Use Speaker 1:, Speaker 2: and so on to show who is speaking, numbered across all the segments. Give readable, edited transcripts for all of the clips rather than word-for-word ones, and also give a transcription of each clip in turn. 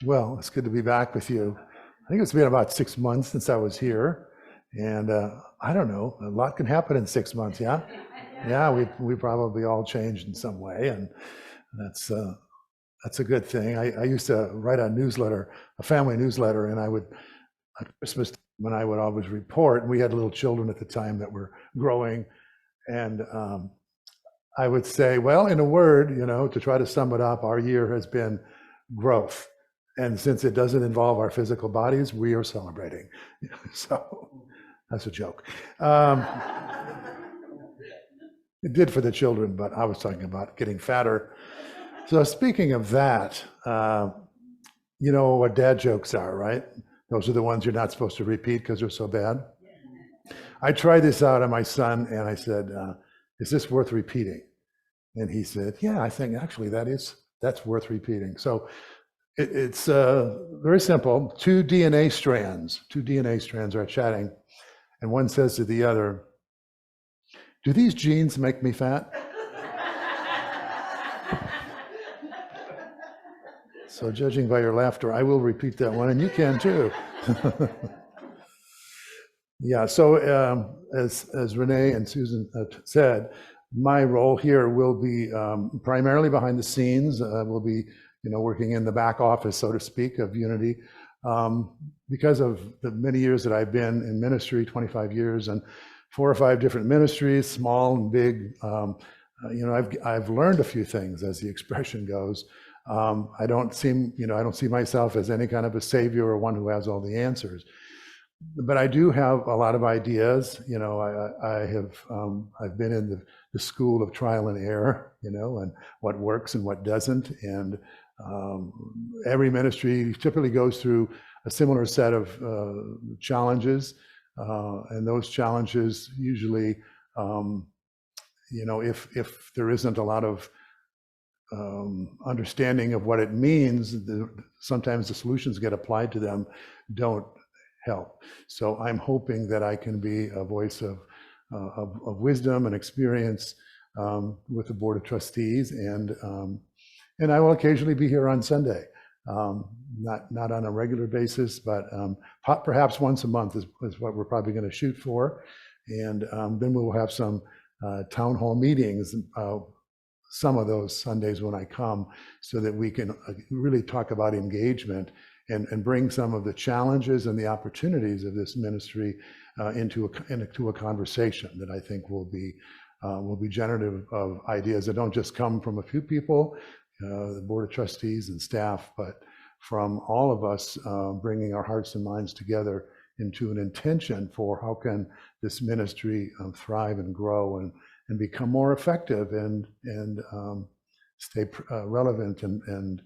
Speaker 1: Well, it's good to be back with you. I think it's been about 6 months since I was here, and I don't know, a lot can happen in 6 months, yeah? Yeah, we probably all changed in some way, and that's that's a good thing. I used to write a newsletter, a family newsletter, and I would, at Christmas time, when I would always report, and we had little children at the time that were growing, and I would say, well, in a word, to try to sum it up, our year has been growth. And since it doesn't involve our physical bodies, we are celebrating. So that's a joke. It did for the children, but I was talking about getting fatter. So speaking of that, you know what dad jokes are, right? Those are the ones you're not supposed to repeat because they're so bad. I tried this out on my son and I said, is this worth repeating? And he said, yeah, I think actually that's worth repeating. So it's very simple. Two DNA strands are chatting, and one says to the other, do these genes make me fat? So judging by your laughter, I will repeat that one, and you can too. Yeah, so as Renee and Susan said, my role here will be primarily behind the scenes. We'll be working in the back office, so to speak, of Unity. Because of the many years that I've been in ministry, 25 years, and 4 or 5 different ministries, small and big, I've learned a few things, as the expression goes. I don't see myself as any kind of a savior or one who has all the answers. But I do have a lot of ideas. I've been in the school of trial and error, and what works and what doesn't. And every ministry typically goes through a similar set of challenges, and those challenges usually, if there isn't a lot of understanding of what it means, sometimes the solutions get applied to them don't help. So I'm hoping that I can be a voice of wisdom and experience with the Board of Trustees, and I will occasionally be here on Sunday, not on a regular basis, but perhaps once a month is what we're probably going to shoot for, and then we will have some town hall meetings. Some of those Sundays when I come, so that we can really talk about engagement and bring some of the challenges and the opportunities of this ministry into a conversation that I think will be generative of ideas that don't just come from a few people, the Board of Trustees and staff, but from all of us bringing our hearts and minds together into an intention for how can this ministry thrive and grow and become more effective and stay relevant and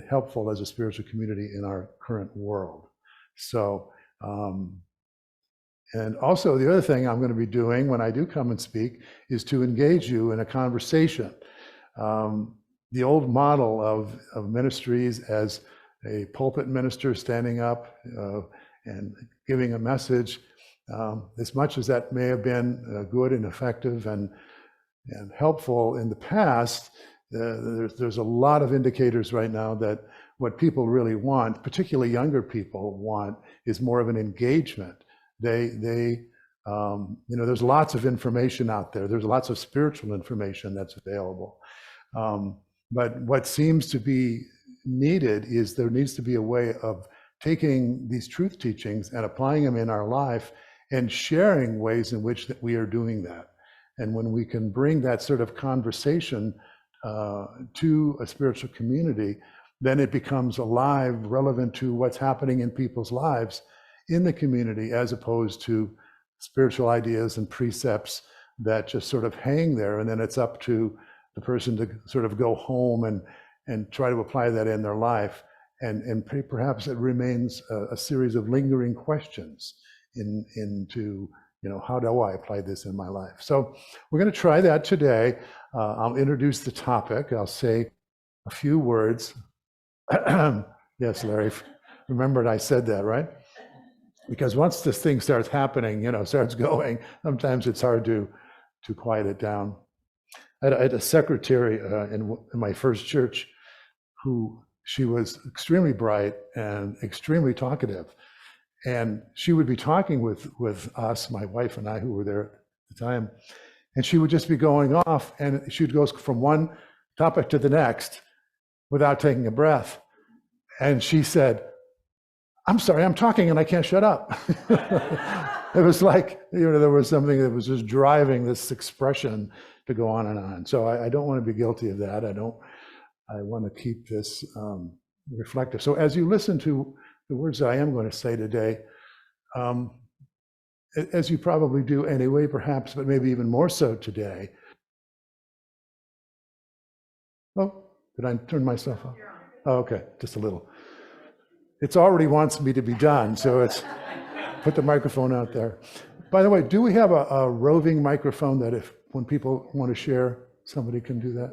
Speaker 1: helpful as a spiritual community in our current world. So, and also the other thing I'm going to be doing when I do come and speak is to engage you in a conversation. The old model of ministries as a pulpit minister standing up and giving a message, as much as that may have been good and effective and helpful in the past, there's a lot of indicators right now that what people really want, particularly younger people want, is more of an engagement. There's lots of information out there. There's lots of spiritual information that's available. But what seems to be needed is there needs to be a way of taking these truth teachings and applying them in our life and sharing ways in which that we are doing that. And when we can bring that sort of conversation to a spiritual community, then it becomes alive, relevant to what's happening in people's lives in the community, as opposed to spiritual ideas and precepts that just sort of hang there, and then it's up to the person to sort of go home and try to apply that in their life, and perhaps it remains a series of lingering questions into how do I apply this in my life? So we're going to try that today. I'll introduce the topic. I'll say a few words. Yes, Larry, remembered I said that, right? Because once this thing starts happening, starts going, sometimes it's hard to quiet it down. I had a secretary in my first church who she was extremely bright and extremely talkative. And she would be talking with us, my wife and I, who were there at the time, and she would just be going off, and she'd go from one topic to the next without taking a breath. And she said, "I'm sorry, I'm talking and I can't shut up." It was like, there was something that was just driving this expression to go on and on. So I don't want to be guilty of that. I want to keep this reflective. So as you listen to the words that I am going to say today, as you probably do anyway, perhaps, but maybe even more so today. Oh, did I turn myself off? Oh, okay, just a little. It already wants me to be done, so it's put the microphone out there. By the way, do we have a roving microphone that when people want to share, somebody can do that?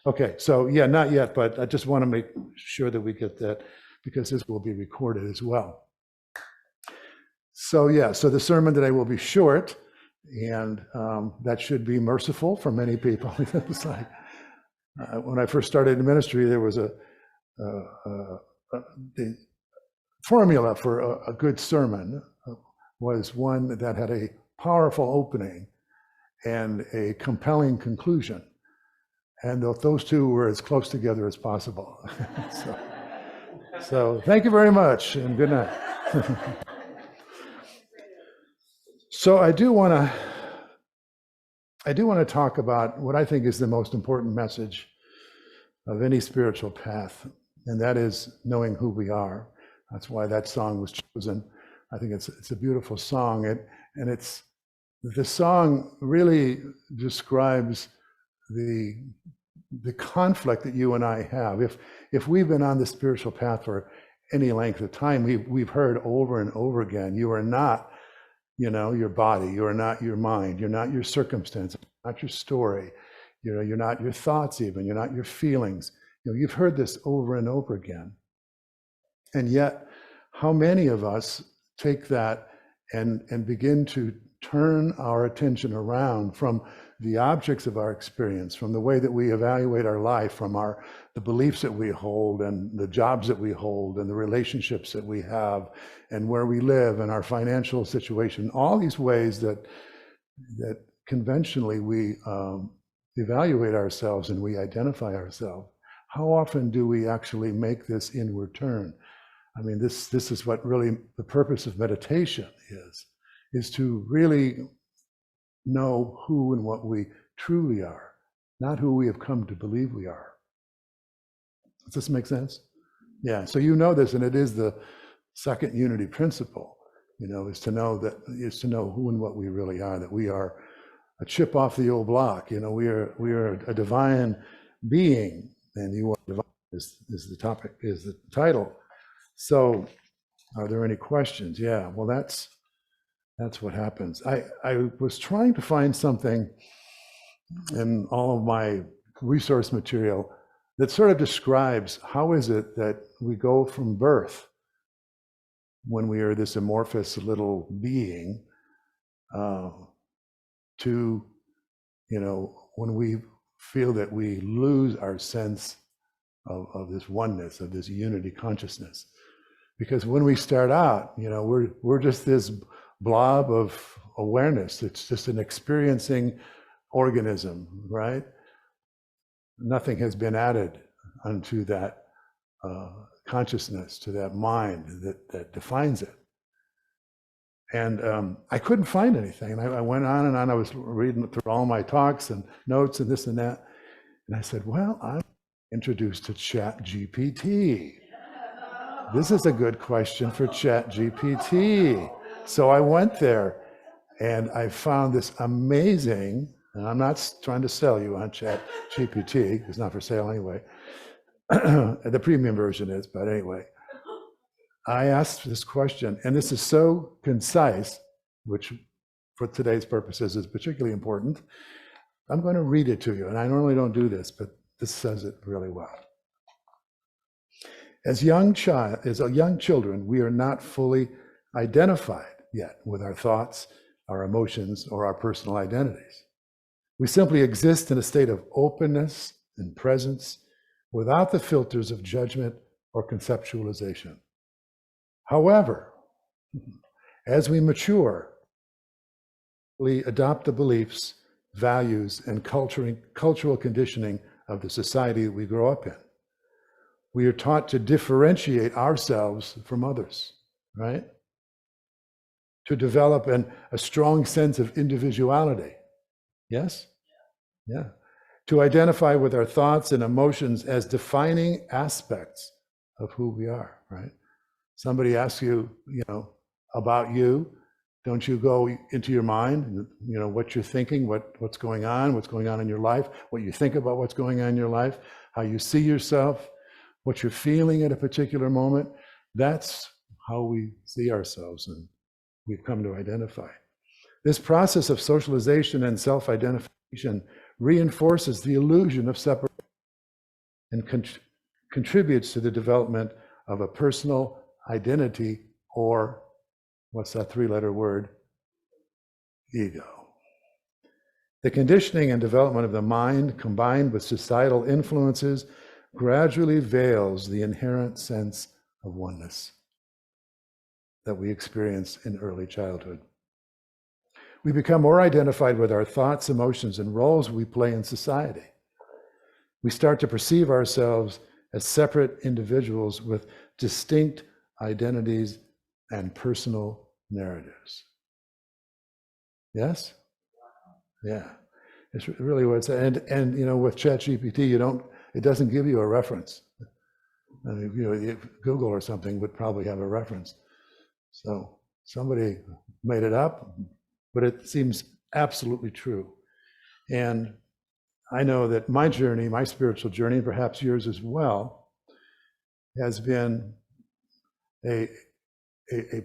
Speaker 1: Okay, so yeah, not yet, but I just want to make sure that we get that, because this will be recorded as well. So yeah, so the sermon today will be short, and that should be merciful for many people. It's like, when I first started in ministry, there was the formula for a good sermon was one that had a powerful opening and a compelling conclusion. And those two were as close together as possible. So thank you very much, and good night. So I do want to talk about what I think is the most important message of any spiritual path, and that is knowing who we are. That's why that song was chosen. I think it's a beautiful song, the song really describes the conflict that you and I have. If we've been on the spiritual path for any length of time, we've heard over and over again, you are not, your body, you are not your mind, you're not your circumstance, not your story, you're not your thoughts even, you're not your feelings. You've heard this over and over again. And yet, how many of us take that and begin to turn our attention around from the objects of our experience, from the way that we evaluate our life, from the beliefs that we hold and the jobs that we hold and the relationships that we have and where we live and our financial situation, all these ways that conventionally we evaluate ourselves and we identify ourselves. How often do we actually make this inward turn? I mean, this is what really the purpose of meditation is to really know who and what we truly are, not who we have come to believe we are. Does this make sense? Yeah, so this, and it is the second unity principle, is to know who and what we really are, that we are a chip off the old block, we are a divine being, and you are divine is the title. So are there any questions? Yeah, well, that's what happens. I was trying to find something in all of my resource material that sort of describes how is it that we go from birth, when we are this amorphous little being, to, when we feel that we lose our sense of this oneness, of this unity consciousness. Because when we start out, we're just this blob of awareness. It's just an experiencing organism, right? Nothing has been added unto that consciousness, to that mind that defines it. And I couldn't find anything. And I went on and on. I was reading through all my talks and notes and this and that. And I said, well, I'm introduced to ChatGPT. This is a good question for ChatGPT. So I went there and I found this amazing, and I'm not trying to sell you on ChatGPT, it's not for sale anyway. The premium version is, but anyway. I asked this question, and this is so concise, which for today's purposes is particularly important. I'm going to read it to you, and I normally don't do this, but this says it really well. As young children, we are not fully identified yet with our thoughts, our emotions, or our personal identities. We simply exist in a state of openness and presence without the filters of judgment or conceptualization. However, as we mature, we adopt the beliefs, values, and cultural conditioning of the society that we grow up in. We are taught to differentiate ourselves from others, right? To develop a strong sense of individuality. Yes? Yeah. To identify with our thoughts and emotions as defining aspects of who we are, right? Somebody asks you, about you, don't you go into your mind, what you're thinking, what's going on in your life, what you think about what's going on in your life, how you see yourself, what you're feeling at a particular moment. That's how we see ourselves and we've come to identify. This process of socialization and self-identification reinforces the illusion of separation and contributes to the development of a personal identity, or what's that three-letter word? Ego. The conditioning and development of the mind, combined with societal influences, gradually veils the inherent sense of oneness that we experience in early childhood. We become more identified with our thoughts, emotions, and roles we play in society. We start to perceive ourselves as separate individuals with distinct identities and personal narratives. Yes? Yeah. It's really what it's, and with ChatGPT, it doesn't give you a reference. I mean, Google or something would probably have a reference. So somebody made it up, but it seems absolutely true. And I know that my journey, my spiritual journey, and perhaps yours as well, has been a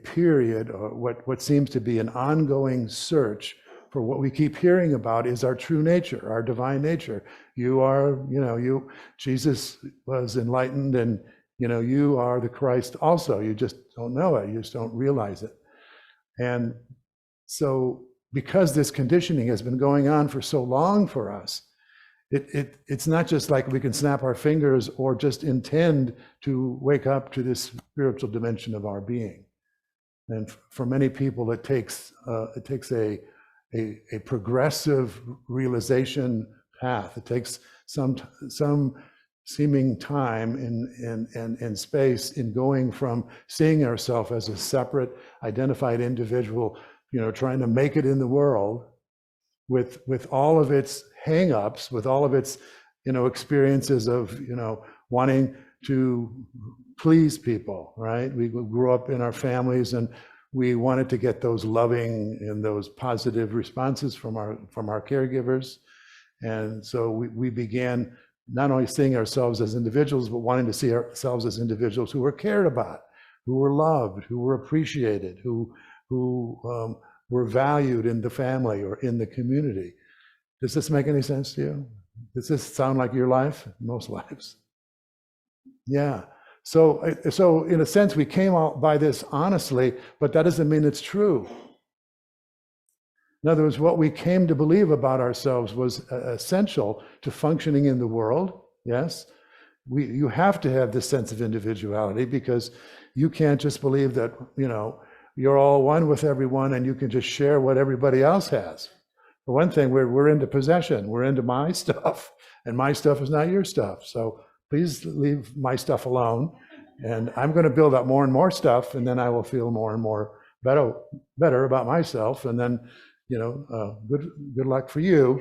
Speaker 1: period, or what seems to be an ongoing search for what we keep hearing about is our true nature, our divine nature. You are, Jesus was enlightened, and you are the Christ also. You just don't know it. You just don't realize it. And so because this conditioning has been going on for so long for us, it's not just like we can snap our fingers or just intend to wake up to this spiritual dimension of our being. And for many people, it takes a progressive realization path. It takes some seeming time and space in going from seeing ourselves as a separate, identified individual, trying to make it in the world with all of its hang-ups, with all of its, experiences of, wanting to please people, right? We grew up in our families and we wanted to get those loving and those positive responses from our caregivers. And so we began not only seeing ourselves as individuals, but wanting to see ourselves as individuals who were cared about, who were loved, who were appreciated, who were valued in the family or in the community. Does this make any sense to you? Does this sound like your life? Most lives. Yeah. So in a sense, we came out by this honestly, but that doesn't mean it's true. In other words, what we came to believe about ourselves was essential to functioning in the world. Yes. You have to have this sense of individuality, because you can't just believe that, you're all one with everyone and you can just share what everybody else has. For one thing, we're into possession. We're into my stuff, and my stuff is not your stuff. So please leave my stuff alone. And I'm going to build up more and more stuff, and then I will feel more and more better about myself. And then, good luck for you,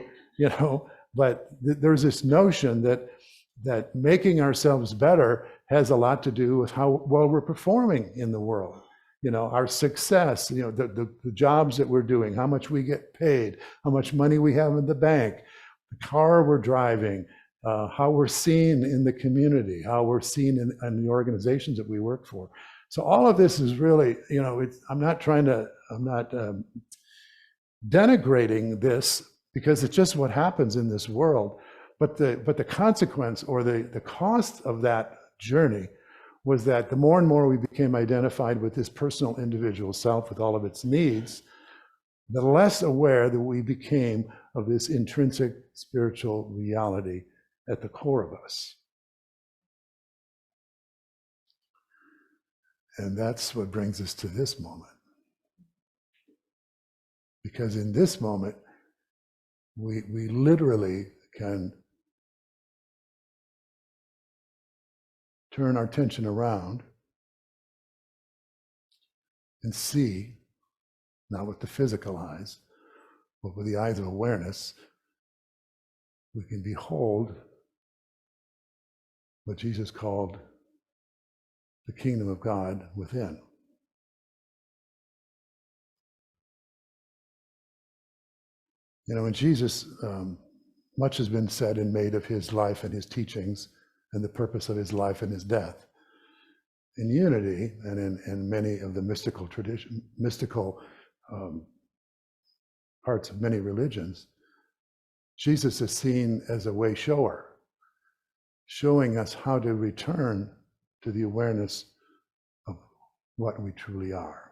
Speaker 1: But there's this notion that making ourselves better has a lot to do with how well we're performing in the world. Our success, the jobs that we're doing, how much we get paid, how much money we have in the bank, the car we're driving, how we're seen in the community, how we're seen in the organizations that we work for. So all of this is really, I'm not denigrating this, because it's just what happens in this world. But the consequence, or the cost of that journey, was that the more and more we became identified with this personal individual self with all of its needs, the less aware that we became of this intrinsic spiritual reality at the core of us. And that's what brings us to this moment. Because in this moment, we literally can turn our attention around and see, not with the physical eyes, but with the eyes of awareness, we can behold what Jesus called the kingdom of God within. You know, when Jesus, much has been said and made of his life and his teachings and the purpose of his life and his death. In unity and in many of the mystical parts of many religions, Jesus is seen as a way shower, showing us how to return to the awareness of what we truly are.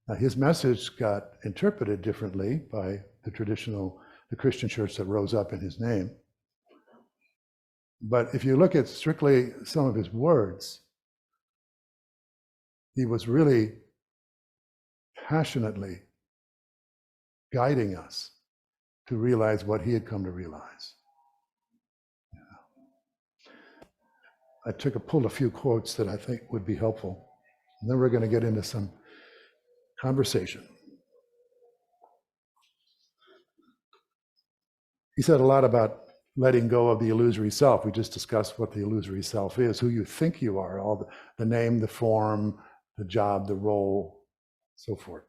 Speaker 1: Now, his message got interpreted differently by the Christian church that rose up in his name. But if you look at strictly some of his words, he was really passionately guiding us to realize what he had come to realize. I pulled a few quotes that I think would be helpful. And then we're going to get into some conversation. He said a lot about letting go of the illusory self. We just discussed what the illusory self is, who you think you are, all the name, the form, the job, the role, so forth.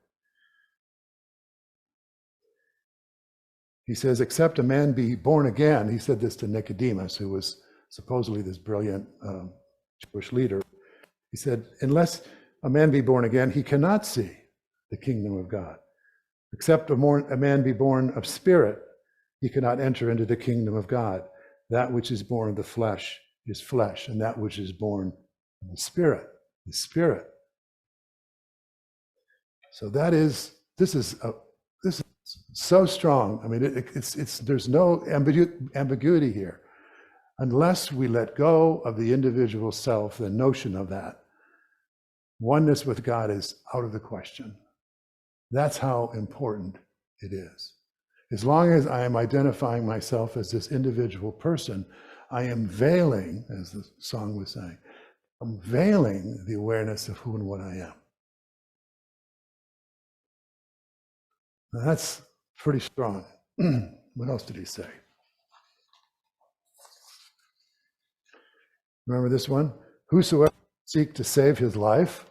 Speaker 1: He says, except a man be born again, he said this to Nicodemus, who was supposedly this brilliant Jewish leader. He said, unless a man be born again, he cannot see the kingdom of God. Except a man be born of spirit, he cannot enter into the kingdom of God. That which is born of the flesh is flesh, and that which is born of the spirit is spirit. So this is so strong. I mean, there's no ambiguity here. Unless we let go of the individual self, the notion of that, oneness with God is out of the question. That's how important it is. As long as I am identifying myself as this individual person, I am veiling, as the song was saying, I'm veiling the awareness of who and what I am. Now that's pretty strong. What else did he say? Remember this one? Whosoever seek to save his life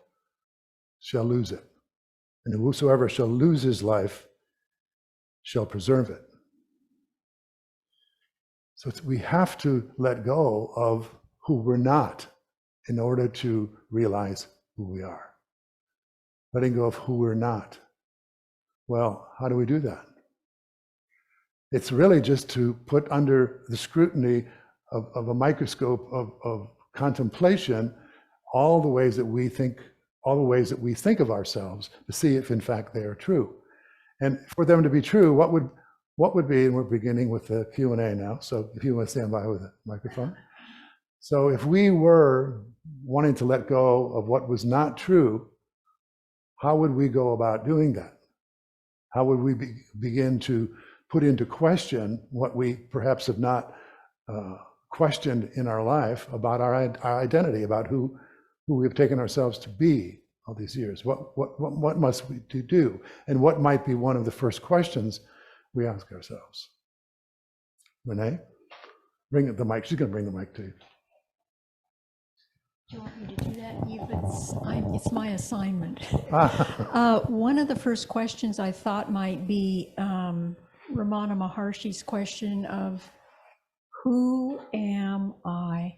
Speaker 1: shall lose it. And whosoever shall lose his life shall preserve it. So we have to let go of who we're not in order to realize who we are. Letting go of who we're not. Well, how do we do that? It's really just to put under the scrutiny of a microscope of contemplation all the ways that we think of ourselves, to see if in fact they are true. And for them to be true, what would be, and we're beginning with the Q&A now, so if you want to stand by with the microphone. So if we were wanting to let go of what was not true, how would we go about doing that? How would we begin to put into question what we perhaps have not questioned in our life about our identity, about who we've taken ourselves to be all these years? What must we do? And what might be one of the first questions we ask ourselves? Renee, bring the mic. She's going to bring the mic to you.
Speaker 2: Do you want me to do that? It's my assignment. One of the first questions I thought might be Ramana Maharshi's question of, who am I?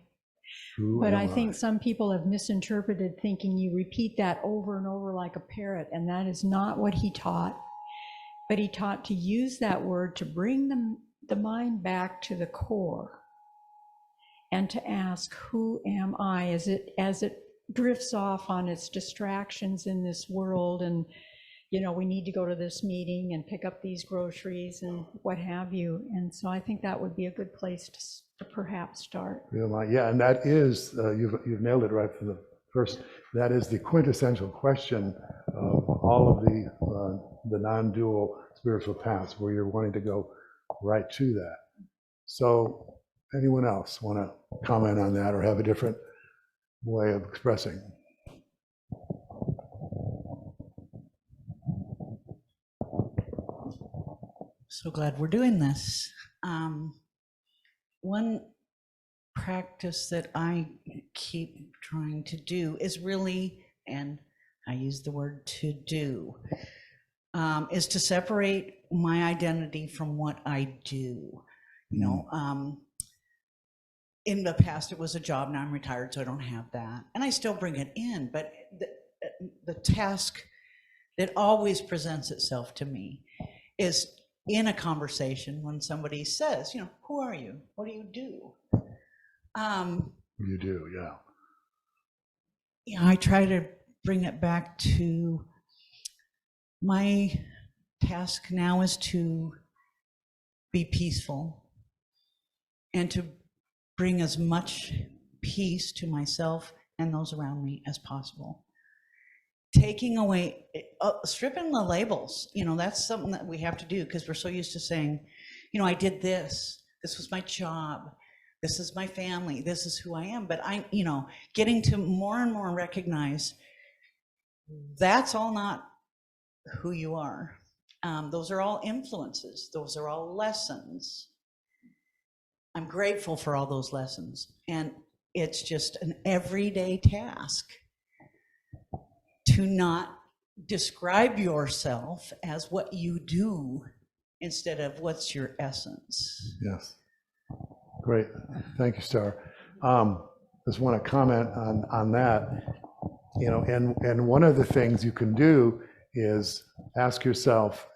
Speaker 2: But I think some people have misinterpreted, thinking you repeat that over and over like a parrot, and that is not what he taught. But he taught to use that word to bring the mind back to the core, and to ask, who am I, as it drifts off on its distractions in this world, and we need to go to this meeting and pick up these groceries and what have you. And so I think that would be a good place to perhaps start.
Speaker 1: Yeah, and that is, you've nailed it right from First, that is the quintessential question of all of the non-dual spiritual paths, where you're wanting to go right to that. So, anyone else want to comment on that or have a different way of expressing?
Speaker 3: So glad we're doing this. One practice that I keep trying to do is really, and I use the word to do, is to separate my identity from what I do. You know, in the past it was a job, now I'm retired, so I don't have that. And I still bring it in, but the task that always presents itself to me is in a conversation when somebody says, you know, who are you? What do you do?
Speaker 1: You do, yeah.
Speaker 3: Yeah, I try to bring it back to my task now is to be peaceful and to bring as much peace to myself and those around me as possible. Taking away, stripping the labels, you know, that's something that we have to do because we're so used to saying, you know, I did this, this was my job, this is my family, this is who I am. But you know, getting to more and more recognize that's all not who you are. Those are all influences, those are all lessons. I'm grateful for all those lessons. And it's just an everyday task to not describe yourself as what you do instead of what's your essence.
Speaker 1: Yes. Great. Thank you, Star. Just want to comment on that. You know, and one of the things you can do is ask yourself,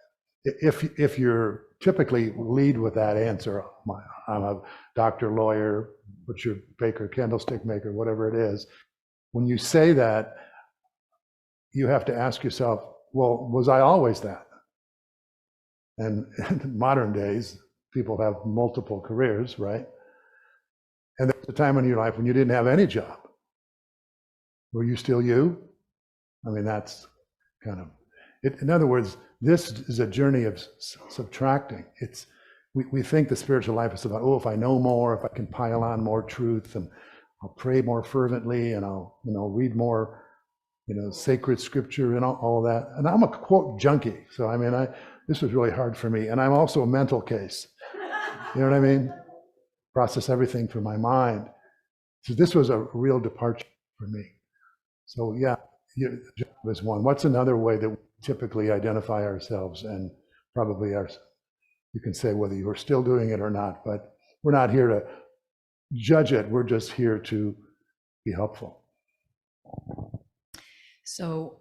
Speaker 1: if you're typically lead with that answer, I'm a doctor, lawyer, butcher, baker, candlestick maker, whatever it is. When you say that, you have to ask yourself, well, was I always that? And in modern days, people have multiple careers, right? And there's a time in your life when you didn't have any job. Were you still you? I mean, that's kind of it. In other words, this is a journey of subtracting. We think the spiritual life is about, oh, if I know more, if I can pile on more truth, and I'll pray more fervently, and I'll, you know, read more, you know, sacred scripture and all that. And I'm a quote junkie, so I mean, this was really hard for me. And I'm also a mental case. You know what I mean? Process everything through my mind. So this was a real departure for me. So yeah, job is one. What's another way that we typically identify ourselves, and probably you can say whether you're still doing it or not, but we're not here to judge it. We're just here to be helpful.
Speaker 4: So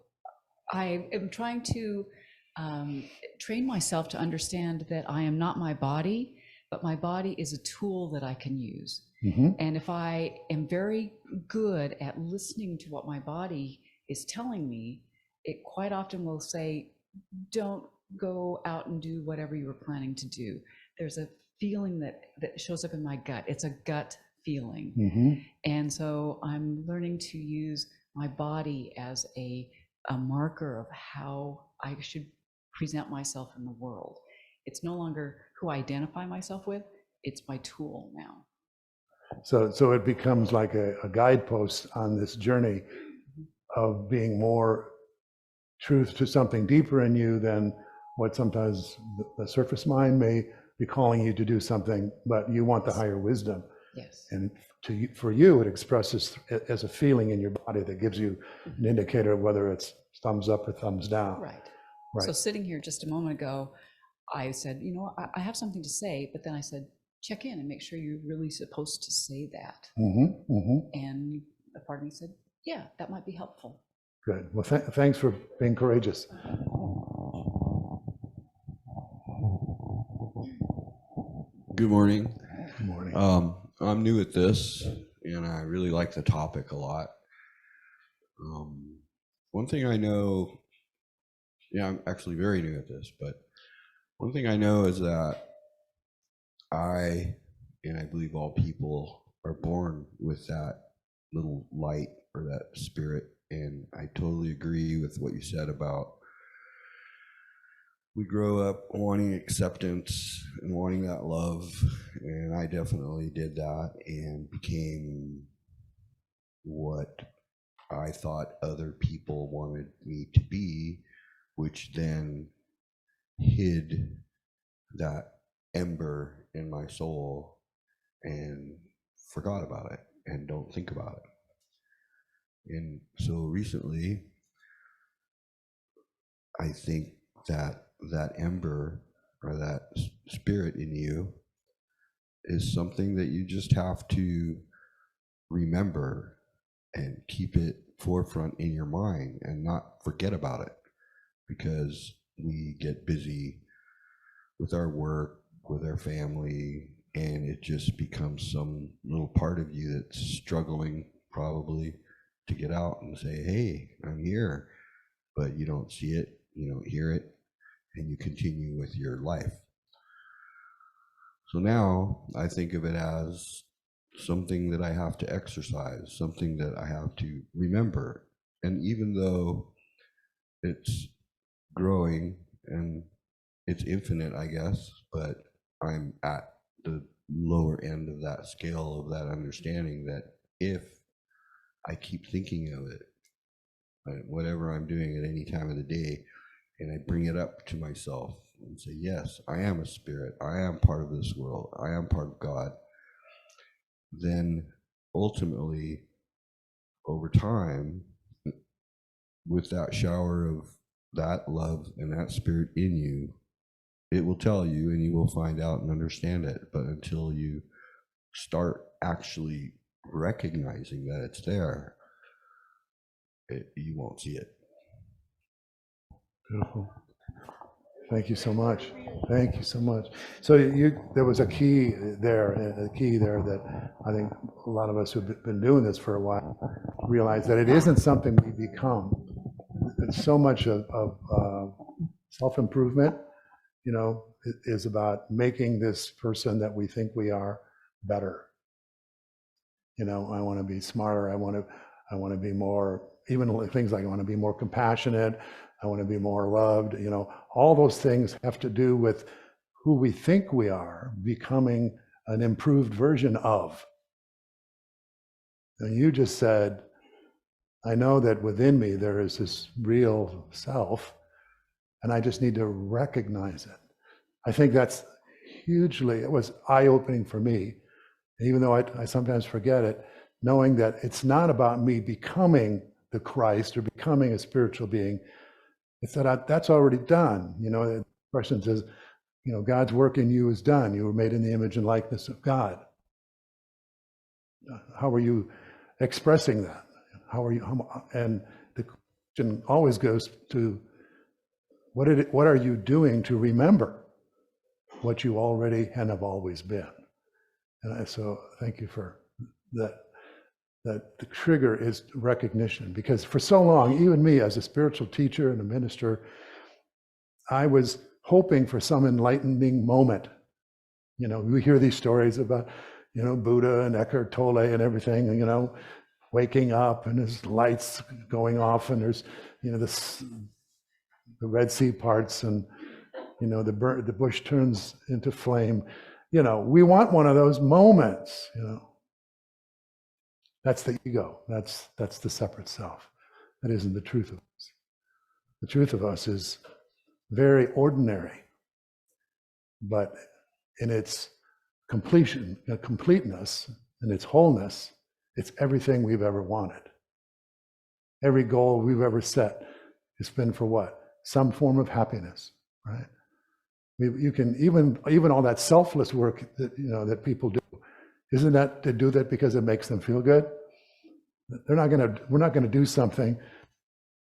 Speaker 4: I am trying to train myself to understand that I am not my body, but my body is a tool that I can use.
Speaker 1: Mm-hmm.
Speaker 4: And if I am very good at listening to what my body is telling me, it quite often will say, don't go out and do whatever you were planning to do. There's a feeling that shows up in my gut. It's a gut feeling.
Speaker 1: Mm-hmm.
Speaker 4: And so I'm learning to use my body as a marker of how I should present myself in the world. It's no longer who I identify myself with, it's my tool now.
Speaker 1: So it becomes like a guidepost on this journey of being more truth to something deeper in you than what sometimes the surface mind may be calling you to do something, but you want the higher wisdom.
Speaker 4: Yes.
Speaker 1: And for you, it expresses as a feeling in your body that gives you an indicator of whether it's thumbs up or thumbs down.
Speaker 4: Right.
Speaker 1: Right.
Speaker 4: So sitting here just a moment ago, I said, you know, I have something to say, but then I said, check in and make sure you're really supposed to say that.
Speaker 1: Mm-hmm, mm-hmm.
Speaker 4: And a part of me said, yeah, that might be helpful.
Speaker 1: Good. Well, thanks for being courageous.
Speaker 5: Good morning.
Speaker 1: Good morning.
Speaker 5: I'm new at this, and I really like the topic a lot. One thing I know, I'm actually very new at this, but one thing I know is that I believe all people are born with that little light or that spirit. And I totally agree with what you said about we grow up wanting acceptance and wanting that love. And I definitely did that and became what I thought other people wanted me to be, which then hid that ember in my soul and forgot about it and don't think about it. And so recently, I think that that ember or that spirit in you is something that you just have to remember and keep it forefront in your mind and not forget about it, because we get busy with our work, with our family, and it just becomes some little part of you that's struggling probably to get out and say, hey, I'm here. But you don't see it, you don't hear it, and you continue with your life. So now I think of it as something that I have to exercise, something that I have to remember. And even though it's growing and it's infinite, I guess, but I'm at the lower end of that scale of that understanding that if I keep thinking of it, whatever I'm doing at any time of the day, and I bring it up to myself and say, yes, I am a spirit, I am part of this world, I am part of God, then ultimately, over time, with that shower of that love and that spirit in you, it will tell you and you will find out and understand it. But until you start actually recognizing that it's there, you won't see it.
Speaker 1: Beautiful. Thank you so much. Thank you so much. So there was a key there that I think a lot of us who've been doing this for a while realize that it isn't something we become. It's so much of self-improvement, it is about making this person that we think we are better. I want to be smarter. I want to be more, even things like I want to be more compassionate. I want to be more loved. All those things have to do with who we think we are becoming an improved version of. And you just said, I know that within me there is this real self, and I just need to recognize it. I think that's it was eye-opening for me, even though I sometimes forget it, knowing that it's not about me becoming the Christ or becoming a spiritual being. It's that that's already done. The question says, God's work in you is done. You were made in the image and likeness of God. How are you expressing that? And the question always goes to, what are you doing to remember what you already and have always been? And so thank you for that. That the trigger is recognition, because for so long, even me as a spiritual teacher and a minister, I was hoping for some enlightening moment. We hear these stories about, Buddha and Eckhart Tolle and everything, waking up and there's lights going off and there's, the Red Sea parts and, the bush turns into flame. We want one of those moments, That's the ego. That's the separate self. That isn't the truth of us. The truth of us is very ordinary, but in its completeness, and its wholeness, it's everything we've ever wanted. Every goal we've ever set has been for what? Some form of happiness, right? You can even all that selfless work that people do. Isn't that to do that because it makes them feel good? We're not going to do something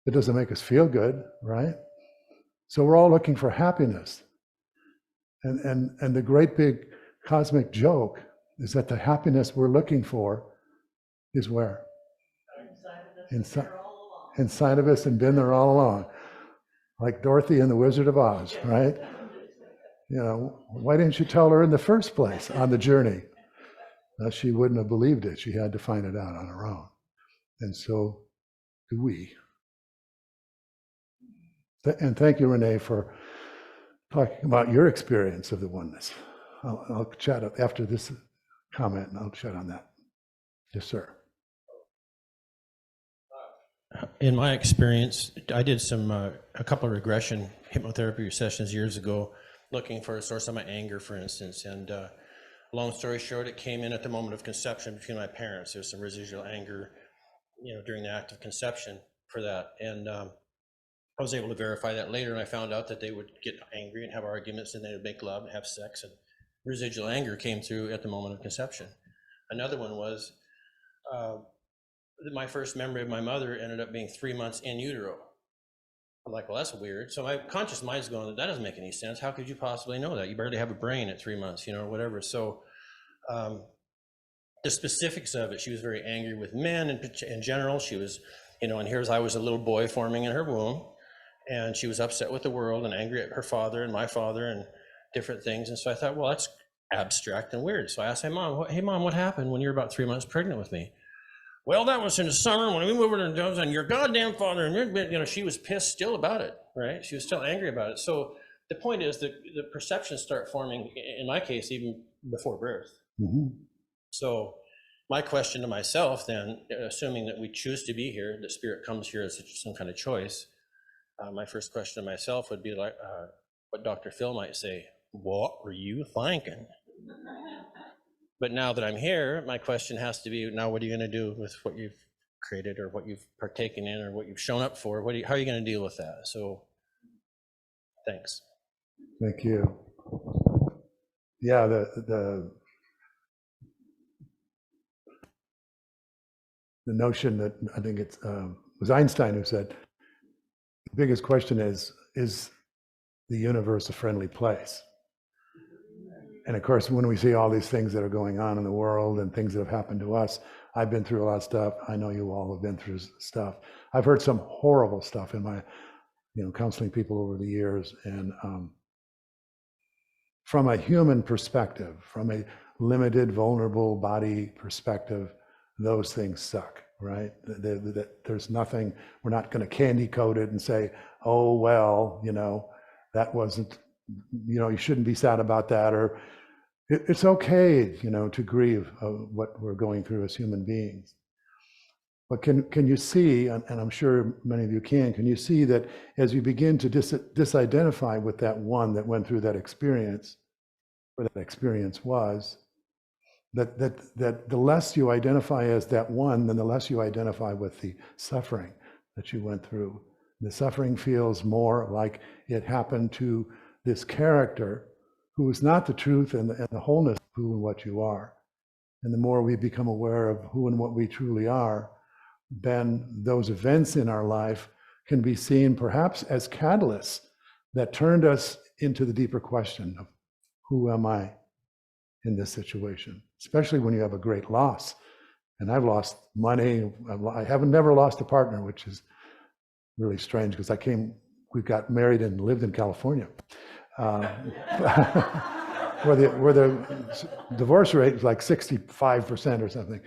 Speaker 1: that doesn't make us feel good, right? So we're all looking for happiness. And the great big cosmic joke is that the happiness we're looking for is where? Inside of us and been there all along. Like Dorothy and the Wizard of Oz, right? Why didn't you tell her in the first place on the journey? She wouldn't have believed it. She had to find it out on her own. and so do we. And thank you, Renee, for talking about your experience of the oneness. I'll chat after this comment, and I'll chat on that. Yes, sir.
Speaker 6: In my experience, I did a couple of regression hypnotherapy sessions years ago, looking for a source of my anger, for instance. And long story short, it came in at the moment of conception between my parents. There's some residual anger, during the act of conception for that. And I was able to verify that later, and I found out that they would get angry and have arguments, and they would make love and have sex, and residual anger came through at the moment of conception. Another one was my first memory of my mother ended up being 3 months in utero. I'm like, well, that's weird. So my conscious mind's going, that doesn't make any sense. How could you possibly know that? You barely have a brain at 3 months, or whatever. So the specifics of it, she was very angry with men in general. She was, and here's I was a little boy forming in her womb, and she was upset with the world and angry at her father and my father and different things. And so I thought, well, that's abstract and weird. So I asked my mom, hey, Mom, what happened when you were about 3 months pregnant with me? Well, that was in the summer when we moved over to the and your goddamn father, and she was pissed still about it, right? She was still angry about it. So the point is that the perceptions start forming, in my case, even before birth.
Speaker 1: Mm-hmm.
Speaker 6: So my question to myself then, assuming that we choose to be here, that spirit comes here as some kind of choice, my first question to myself would be like what Dr. Phil might say, what were you thinking? But now that I'm here, my question has to be, now what are you going to do with what you've created or what you've partaken in or what you've shown up for? How are you going to deal with that? So thanks.
Speaker 1: Thank you. Yeah, the notion that I think it was Einstein who said, the biggest question is the universe a friendly place? And of course, when we see all these things that are going on in the world and things that have happened to us, I've been through a lot of stuff. I know you all have been through stuff. I've heard some horrible stuff in my, counseling people over the years. And from a human perspective, from a limited, vulnerable body perspective, those things suck, right? There's nothing, we're not going to candy coat it and say, oh, well, that wasn't, you shouldn't be sad about that, or it's okay, to grieve what we're going through as human beings. But can you see, and I'm sure many of you can you see that as you begin to disidentify with that one that went through that experience, or that experience was, that the less you identify as that one, then the less you identify with the suffering that you went through. The suffering feels more like it happened to this character who is not the truth and the wholeness of who and what you are. And the more we become aware of who and what we truly are, then those events in our life can be seen perhaps as catalysts that turned us into the deeper question of who am I in this situation, especially when you have a great loss. And I've lost money. I haven't never lost a partner, which is really strange because we got married and lived in California. Where the divorce rate was like 65% or something.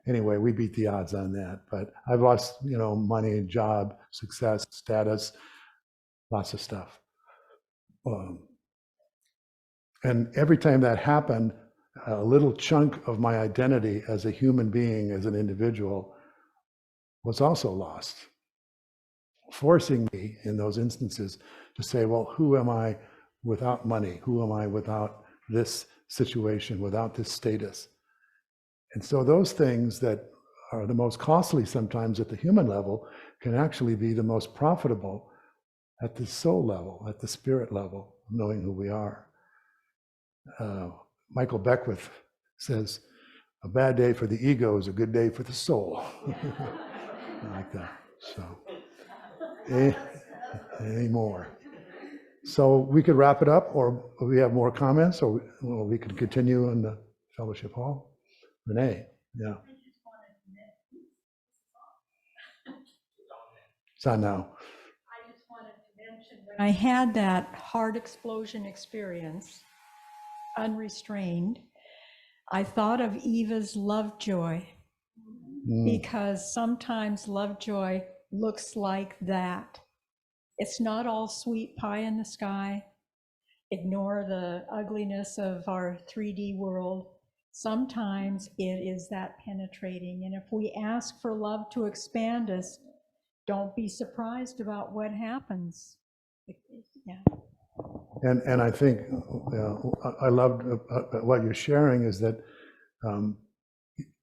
Speaker 1: Anyway, we beat the odds on that. But I've lost, money, job, success, status, lots of stuff. And every time that happened, a little chunk of my identity as a human being, as an individual, was also lost, forcing me in those instances to say, well, who am I without money? Who am I without this situation, without this status? And so those things that are the most costly sometimes at the human level can actually be the most profitable at the soul level, at the spirit level, knowing who we are. Michael Beckwith says, a bad day for the ego is a good day for the soul. I like that. So, any more? So we could wrap it up, or we have more comments, or we could continue in the fellowship hall. Renee, yeah. It's on now.
Speaker 2: I just wanted to mention when I had that heart explosion experience, unrestrained, I thought of Eva's Lovejoy because sometimes Lovejoy looks like that. It's not all sweet pie in the sky. Ignore the ugliness of our 3D world. Sometimes it is that penetrating. And if we ask for love to expand us, don't be surprised about what happens. Yeah.
Speaker 1: And I think I loved what you're sharing is that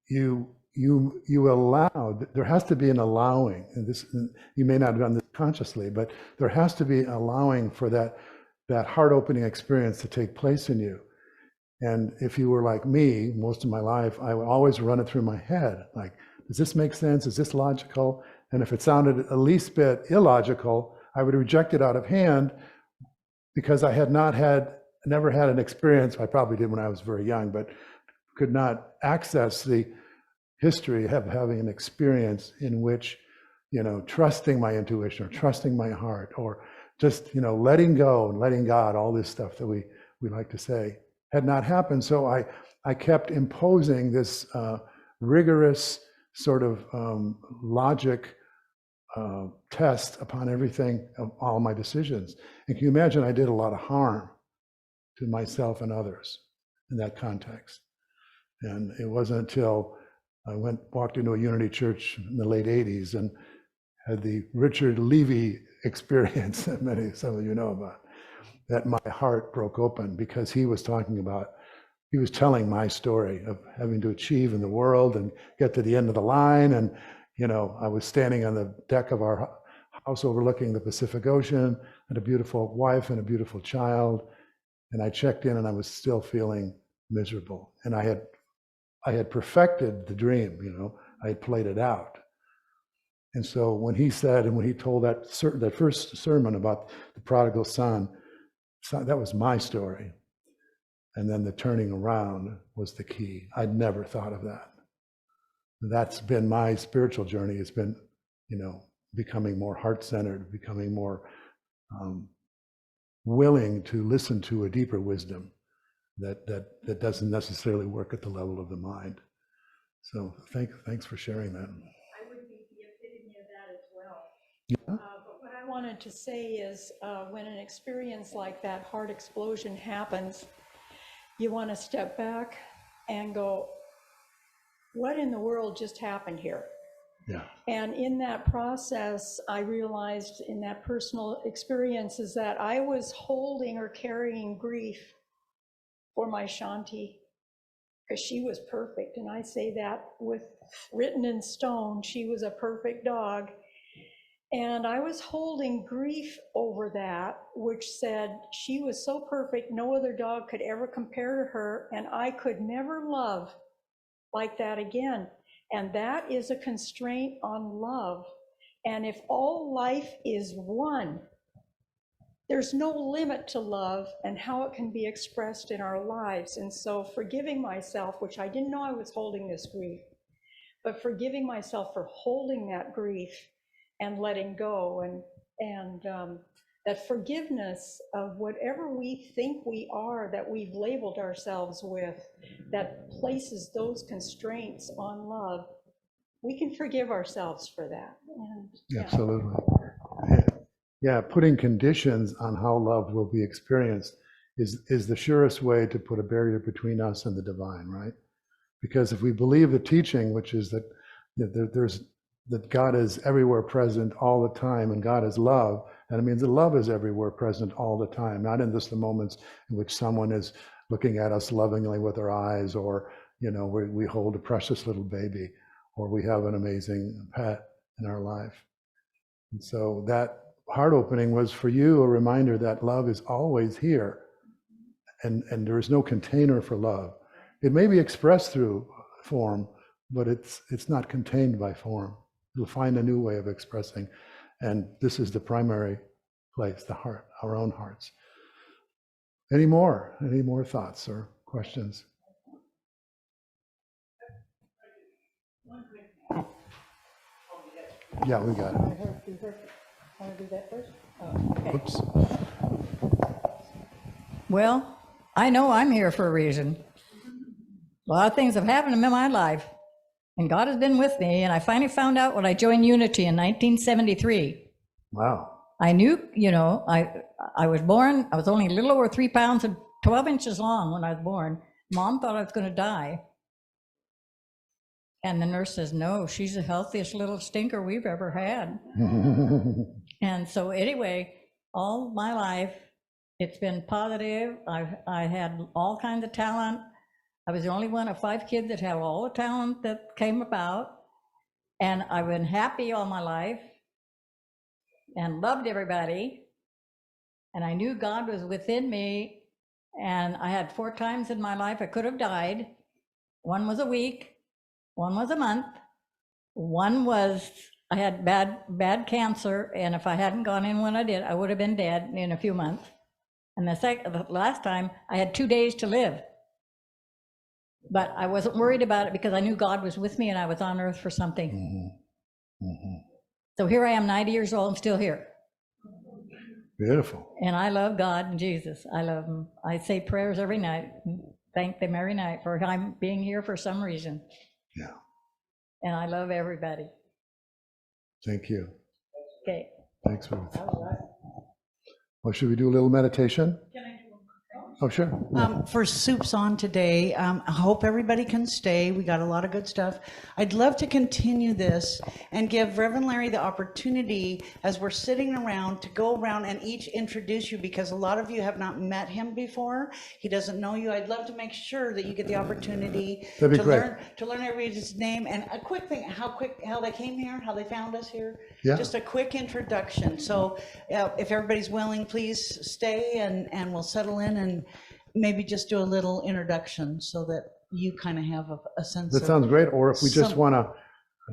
Speaker 1: you allow, there has to be an allowing, and this, you may not have done this consciously, but there has to be allowing for that heart-opening experience to take place in you. And if you were like me, most of my life, I would always run it through my head, like, does this make sense? Is this logical? And if it sounded at least bit illogical, I would reject it out of hand because I had never had an experience, I probably did when I was very young, but could not access the history of having an experience in which, trusting my intuition or trusting my heart or just, letting go and letting God, all this stuff that we like to say, had not happened. So I kept imposing this rigorous sort of logic test upon everything of all my decisions. And can you imagine I did a lot of harm to myself and others in that context. And it wasn't until I walked into a Unity church in the late 80s and had the Richard Levy experience that some of you know about, that my heart broke open because he was telling my story of having to achieve in the world and get to the end of the line. And, I was standing on the deck of our house overlooking the Pacific Ocean, had a beautiful wife and a beautiful child. And I checked in and I was still feeling miserable. And I had perfected the dream, I had played it out. And so when he said, and when he told that first sermon about the prodigal son, that was my story. And then the turning around was the key. I'd never thought of that. That's been my spiritual journey. It's been, becoming more heart-centered, becoming more willing to listen to a deeper wisdom that doesn't necessarily work at the level of the mind. So thanks for sharing that.
Speaker 2: I would be the epitome of that as well.
Speaker 1: Yeah.
Speaker 2: But what I wanted to say is when an experience like that heart explosion happens, you want to step back and go, what in the world just happened here?
Speaker 1: Yeah.
Speaker 2: And in that process, I realized in that personal experience is that I was holding or carrying grief for my Shanti, because she was perfect. And I say that with written in stone, she was a perfect dog. And I was holding grief over that, which said she was so perfect, no other dog could ever compare to her, and I could never love like that again. And that is a constraint on love. And if all life is one, there's no limit to love and how it can be expressed in our lives. And so forgiving myself, which I didn't know I was holding this grief, but forgiving myself for holding that grief and letting go, and that forgiveness of whatever we think we are, that we've labeled ourselves with, that places those constraints on love, we can forgive ourselves for that. And, yeah.
Speaker 1: Absolutely. Yeah, putting conditions on how love will be experienced is the surest way to put a barrier between us and the divine, right? Because if we believe the teaching, which is that that God is everywhere present all the time, and God is love, and it means that love is everywhere present all the time, not in just the moments in which someone is looking at us lovingly with their eyes, or we hold a precious little baby, or we have an amazing pet in our life. And so that heart opening was for you a reminder that love is always here, and there is no container for love. It may be expressed through form, but it's not contained by form. You'll find a new way of expressing, and this is the primary place, the heart, our own hearts. Any more thoughts or questions? Yeah, we got it.
Speaker 2: Want to do that first? Oh, okay.
Speaker 1: Oops.
Speaker 7: Well, I know I'm here for a reason. A lot of things have happened in my life.
Speaker 2: And God has been with me. And I finally found out when I joined Unity in 1973.
Speaker 1: Wow.
Speaker 2: I knew, I was born, I was only a little over 3 pounds and 12 inches long when I was born. Mom thought I was going to die. And the nurse says, no, she's the healthiest little stinker we've ever had. And so anyway, all my life, it's been positive. I had all kinds of talent. I was the only one of 5 kids that had all the talent that came about. And I've been happy all my life and loved everybody. And I knew God was within me. And I had 4 times in my life I could have died. One was a week, one was a month, one was I had bad cancer, and if I hadn't gone in when I did, I would have been dead in a few months. And the last time I had 2 days to live. But I wasn't worried about it because I knew God was with me and I was on earth for something. So here I am, 90 years old, I'm still here.
Speaker 1: Beautiful.
Speaker 2: And I love God and Jesus. I love him. I say prayers every night. Thank them every night for I'm being here for some reason.
Speaker 1: Yeah.
Speaker 2: And I love everybody.
Speaker 1: Thank you.
Speaker 2: Okay.
Speaker 1: Thanks, Ruth. Well, should we do a little meditation? Oh, sure.
Speaker 3: For Soup's on today, I hope everybody can stay. We got a lot of good stuff. I'd love to continue this and give Reverend Larry the opportunity, as we're sitting around, to go around and each introduce you, because a lot of you have not met him before. He doesn't know you. I'd love to make sure that you get the opportunity
Speaker 1: That'd be great.
Speaker 3: learn everybody's name. And a quick thing, how they came here, how they found us here.
Speaker 1: Yeah.
Speaker 3: Just a quick introduction. So if everybody's willing, please stay and we'll settle in and maybe just do a little introduction so that you kind of have a sense
Speaker 1: That
Speaker 3: of.
Speaker 1: sounds great. Or if we just
Speaker 3: some-
Speaker 1: want to,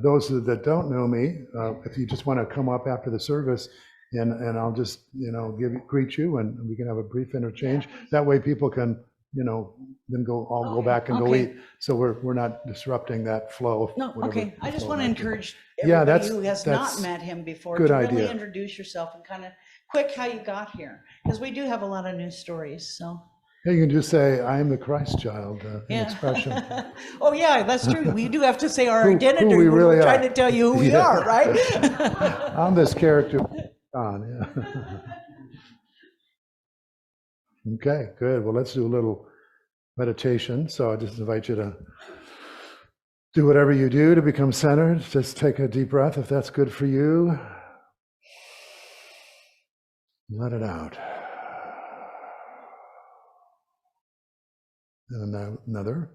Speaker 1: those that don't know me, if you just want to come up after the service and I'll just, greet you and we can have a brief interchange. That way people can, then go back and go
Speaker 3: Okay.
Speaker 1: eat. So we're not disrupting that flow.
Speaker 3: No,
Speaker 1: whatever
Speaker 3: okay. I just
Speaker 1: flow
Speaker 3: want to
Speaker 1: might be.
Speaker 3: encourage
Speaker 1: Yeah,
Speaker 3: everybody who has
Speaker 1: that's
Speaker 3: not met him before
Speaker 1: good
Speaker 3: to really
Speaker 1: idea.
Speaker 3: introduce yourself and kind of quick how you got here, because we do have a lot of news stories. So.
Speaker 1: Yeah, you can just say, I am the Christ child, an expression.
Speaker 3: Oh, yeah, that's true. We do have to say our
Speaker 1: Who
Speaker 3: identity.
Speaker 1: we
Speaker 3: when
Speaker 1: really
Speaker 3: we're trying
Speaker 1: are.
Speaker 3: to tell you who we
Speaker 1: Yeah.
Speaker 3: are, right?
Speaker 1: I'm this character. Yeah. Okay, good. Well, let's do a little meditation. So I just invite you to do whatever you do to become centered. Just take a deep breath if that's good for you. Let it out. And another.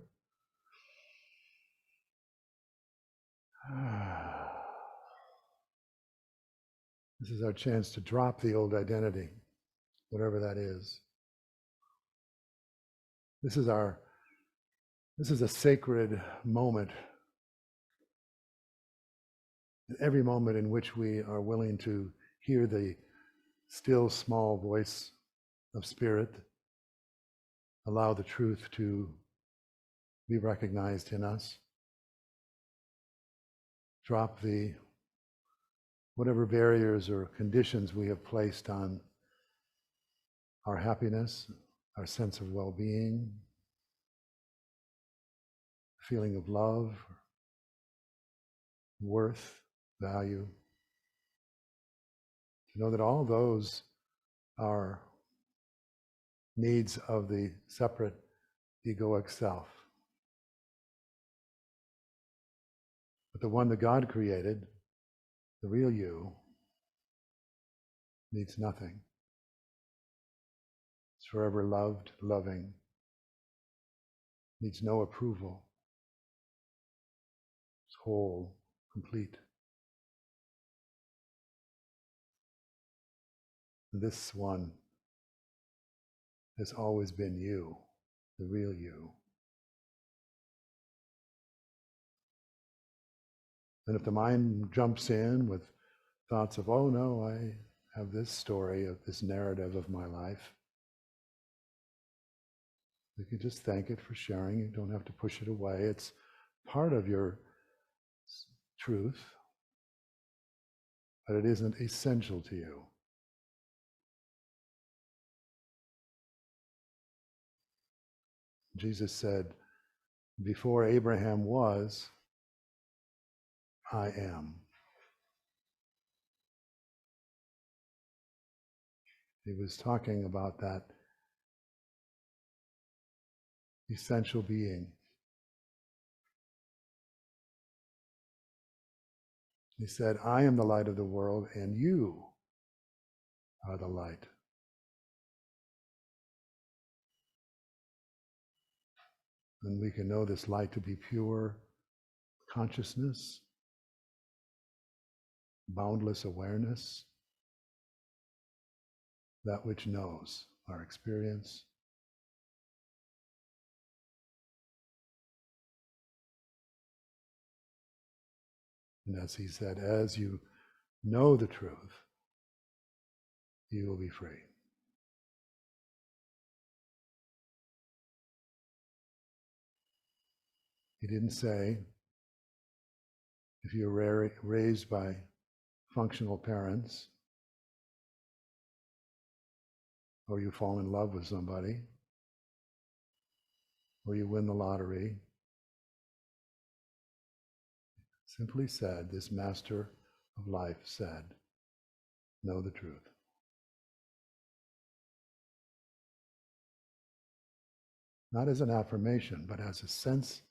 Speaker 1: This is our chance to drop the old identity, whatever that is. This is a sacred moment. Every moment in which we are willing to hear the still small voice of spirit, allow the truth to be recognized in us. Drop whatever barriers or conditions we have placed on our happiness, our sense of well-being, feeling of love, worth, value. To know that all those are needs of the separate egoic self. But the one that God created, the real you, needs nothing. It's forever loved, loving, needs no approval. It's whole, complete. This one has always been you, the real you. And if the mind jumps in with thoughts of, oh no, I have this story of this narrative of my life, you can just thank it for sharing. You don't have to push it away. It's part of your truth, but it isn't essential to you. Jesus said, before Abraham was, I am. He was talking about that essential being. He said, I am the light of the world, and you are the light. And we can know this light to be pure consciousness, boundless awareness, that which knows our experience. And as he said, as you know the truth, you will be free. He didn't say, if you're raised by functional parents, or you fall in love with somebody, or you win the lottery. Simply said, this master of life said, know the truth. Not as an affirmation, but as a sense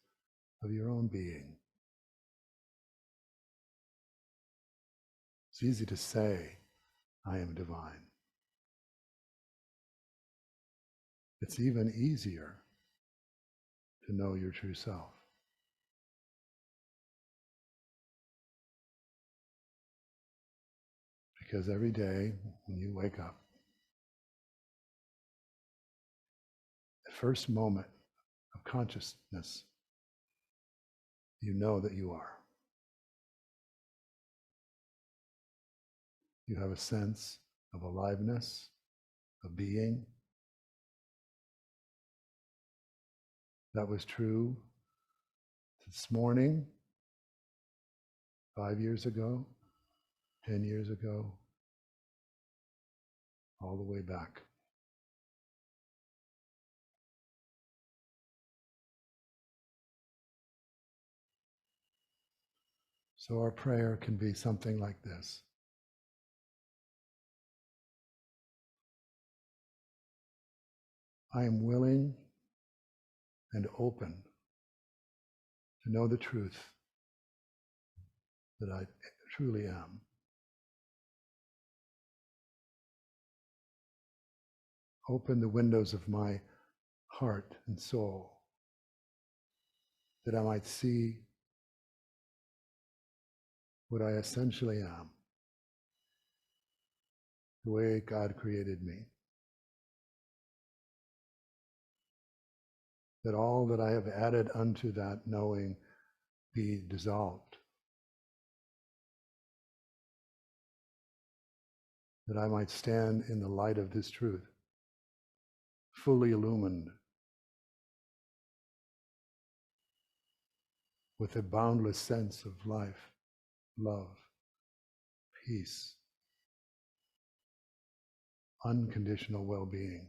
Speaker 1: of your own being. It's easy to say, I am divine. It's even easier to know your true self. Because every day when you wake up, the first moment of consciousness, you know that you are. You have a sense of aliveness, of being. That was true this morning, 5 years ago, 10 years ago, all the way back. So our prayer can be something like this. I am willing and open to know the truth that I truly am. Open the windows of my heart and soul that I might see what I essentially am, the way God created me. That all that I have added unto that knowing be dissolved. That I might stand in the light of this truth, fully illumined with a boundless sense of life, love, peace, unconditional well-being.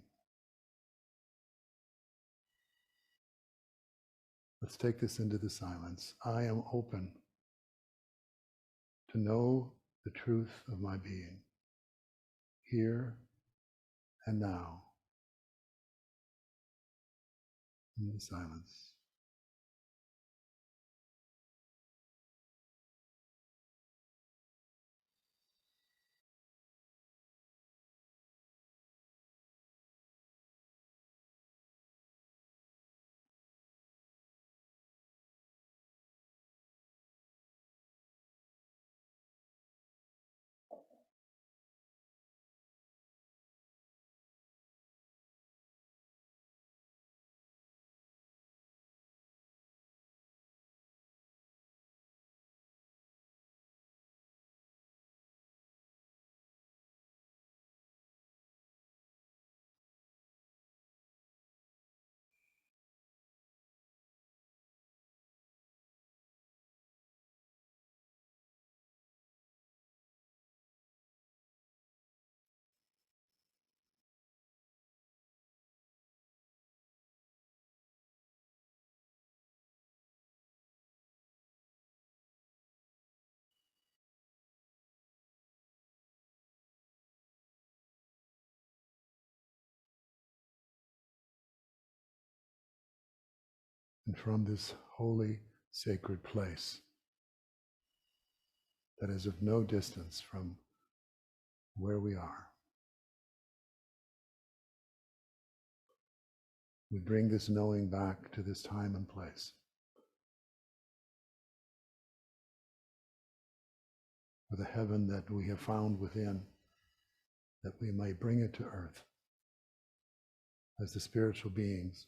Speaker 1: Let's take this into the silence. I am open to know the truth of my being, here and now, in the silence. And from this holy, sacred place that is of no distance from where we are, we bring this knowing back to this time and place. For the heaven that we have found within, that we may bring it to earth as the spiritual beings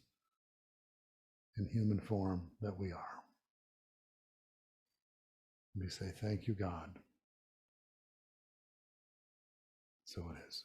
Speaker 1: in human form that we are. We say, thank you, God. So it is.